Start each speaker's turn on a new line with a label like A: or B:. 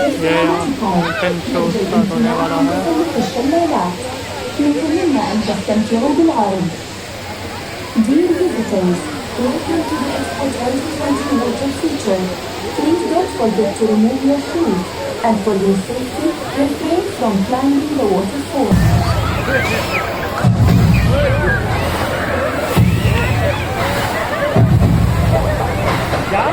A: ये mountain shoes start होने वाला है।
B: يمكننا أن تستمتعوا بالعرض. Dear visitors, welcome to the Expo 2020 water feature. Please don't forget to remove your shoes, and for your safety, refrain from climbing the waterfall.
A: क्या